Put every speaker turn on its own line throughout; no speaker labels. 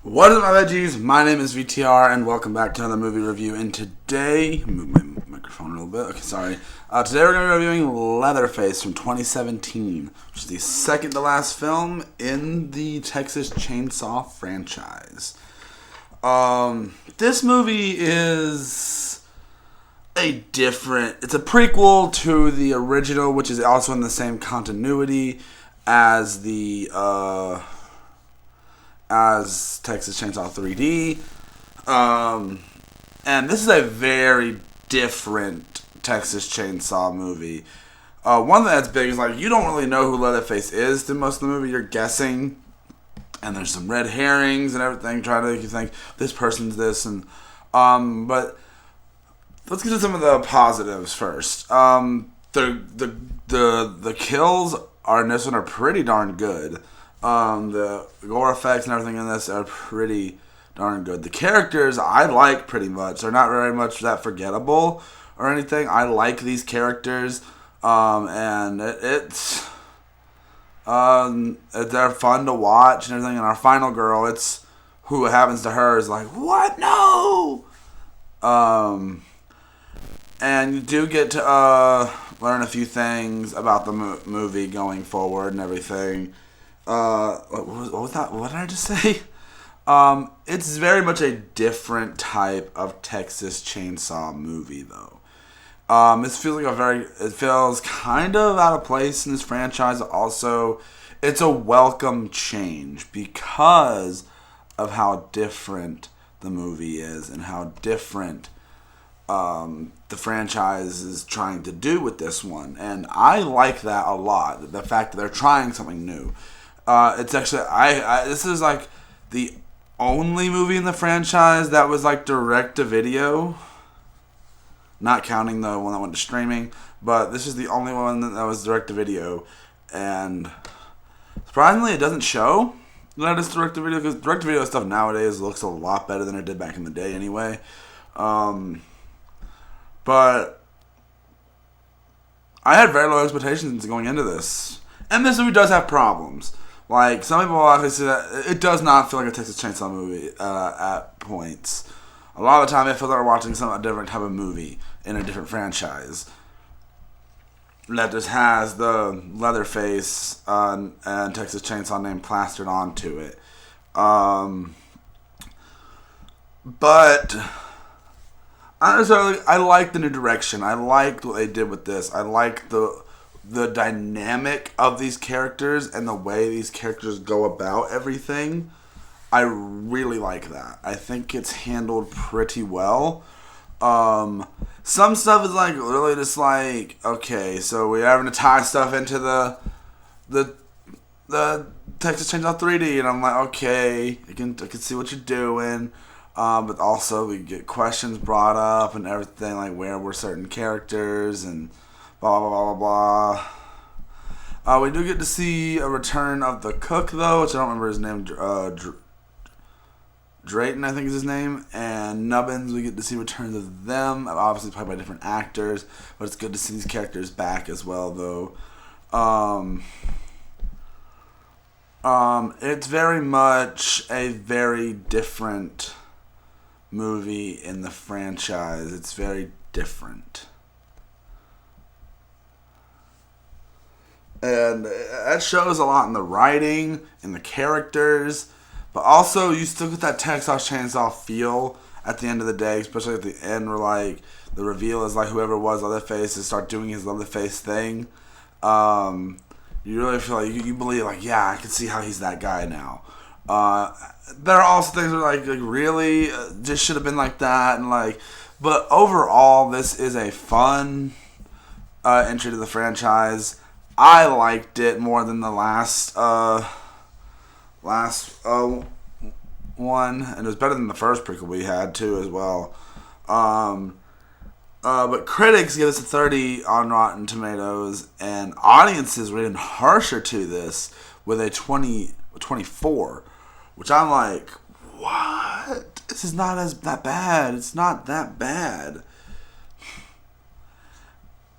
What is up, my veggies? My name is VTR, and welcome back to another movie review. And today, move my microphone a little bit. Okay, sorry. Today we're going to be reviewing Leatherface from 2017, which is the second to last film in the Texas Chainsaw franchise. This movie is it's a prequel to the original, which is also in the same continuity as as Texas Chainsaw 3D. And this is a very different Texas Chainsaw movie. One thing that's big is, you don't really know who Leatherface is through most of the movie. You're guessing. And there's some red herrings and everything, trying to make you think, this person's this. But let's get to some of the positives first. The kills in this one are pretty darn good. The gore effects and everything in this are pretty darn good. The characters I like pretty much. They're not very much that forgettable or anything. I like these characters, and they're fun to watch and everything. And our final girl, it's who happens to her is like, what? No. And you do get to learn a few things about the movie going forward and everything. What was that? What did I just say? It's very much a different type of Texas Chainsaw movie, though. It feels kind of out of place in this franchise. Also, it's a welcome change because of how different the movie is and how different the franchise is trying to do with this one. And I like that a lot. The fact that they're trying something new. It's actually this is the only movie in the franchise that was direct to video, not counting the one that went to streaming. But this is the only one that was direct to video, and surprisingly, it doesn't show that it's direct to video, because direct to video stuff nowadays looks a lot better than it did back in the day, anyway. But I had very low expectations going into this, and this movie does have problems. Some people actually say that it does not feel like a Texas Chainsaw movie at points. A lot of the time, I feel like we're watching a different type of movie in a different franchise that just has the Leatherface and Texas Chainsaw name plastered onto it. But honestly, I like the new direction. I liked what they did with this. I like the dynamic of these characters and the way these characters go about everything. I really like that. I think it's handled pretty well. Some stuff is really just okay, so we're having to tie stuff into the Texas Chainsaw 3D, and I'm like, okay, I can see what you're doing. But also we get questions brought up and everything, where were certain characters and blah, blah, blah, blah, blah. We do get to see a return of the cook, though, which I don't remember his name. Drayton, I think is his name. And Nubbins, we get to see returns of them. Obviously played by different actors. But it's good to see these characters back as well, though. It's very much a very different movie in the franchise. It's very different. And that shows a lot in the writing, in the characters, but also you still get that Texas Chainsaw feel at the end of the day, especially at the end where the reveal is whoever was Leatherface to start doing his Leatherface thing. You really feel you believe yeah, I can see how he's that guy now. There are also things where really just should have been like that, and but overall this is a fun entry to the franchise. I liked it more than the last one, and it was better than the first prequel we had too as well. But critics give this a 30 on Rotten Tomatoes, and audiences rated harsher to this with a 24, which I'm like, what? This is not that bad. It's not that bad.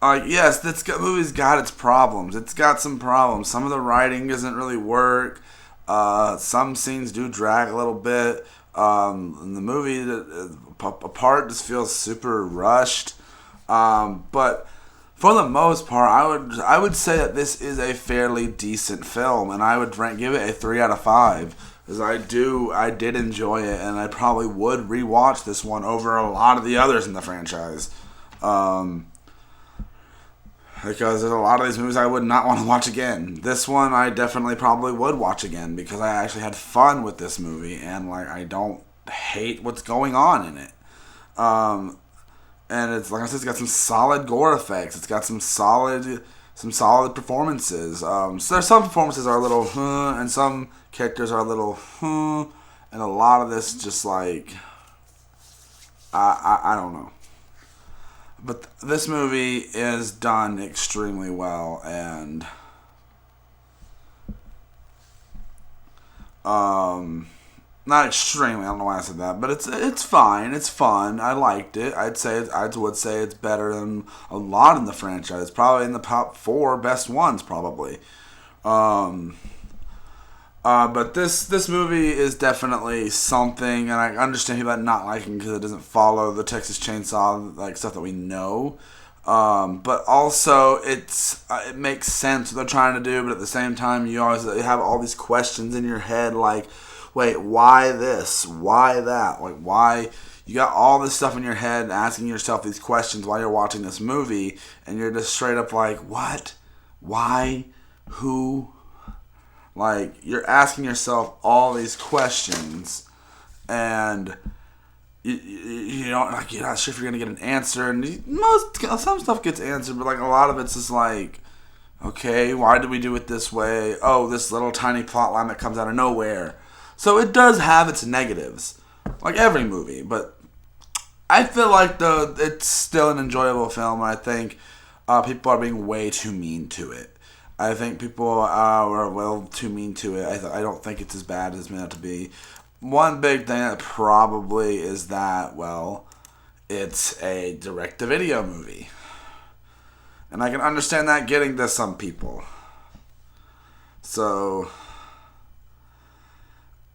Yes, this movie's got its problems. It's got some problems. Some of the writing doesn't really work. Some scenes do drag a little bit. In the movie, a part just feels super rushed. But for the most part, I would say that this is a fairly decent film, and I would give it a 3 out of 5. Because I did enjoy it, and I probably would rewatch this one over a lot of the others in the franchise. Because there's a lot of these movies I would not want to watch again. This one I definitely probably would watch again because I actually had fun with this movie, and like I don't hate what's going on in it. And it's like I said, it's got some solid gore effects. It's got some solid performances. So there's some performances are a little, and some characters are a little, and a lot of this just like, I don't know. But this movie is done extremely well, and not extremely. I don't know why I said that, but it's fine. It's fun. I liked it. I would say it's better than a lot in the franchise. It's probably in the top 4 best ones, probably. But this movie is definitely something, and I understand people not liking because it doesn't follow the Texas Chainsaw like stuff that we know. But also it makes sense what they're trying to do, but at the same time you have all these questions in your head like, wait, why this? Why that? Like, why? You got all this stuff in your head asking yourself these questions while you're watching this movie, and you're just straight up like, what? Why? Who? Like, you're asking yourself all these questions, and you don't, like, you're not sure if you're going to get an answer, and some stuff gets answered, but, like, a lot of it's just like, okay, why did we do it this way? Oh, this little tiny plot line that comes out of nowhere. So it does have its negatives, like every movie, but I feel like it's still an enjoyable film, and I think people are being way too mean to it. I think people are well too mean to it. I don't think it's as bad as it's meant to be. One big thing that probably is that, well, it's a direct-to-video movie. And I can understand that getting to some people. So,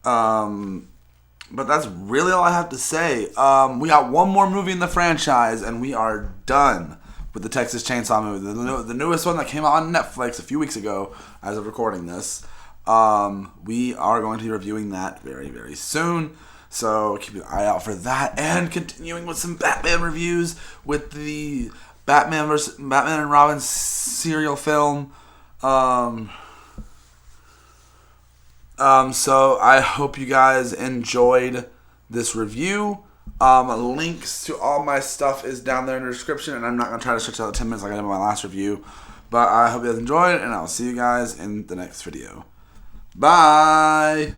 but that's really all I have to say. We got one more movie in the franchise, and we are done with the Texas Chainsaw movie. The newest one that came out on Netflix a few weeks ago as of recording this. We are going to be reviewing that very, very soon. So keep an eye out for that. And continuing with some Batman reviews with the Batman and Robin serial film. So I hope you guys enjoyed this review. Links to all my stuff is down there in the description, and I'm not going to try to stretch out the 10 minutes like I did in my last review. But I hope you guys enjoyed, and I'll see you guys in the next video. Bye!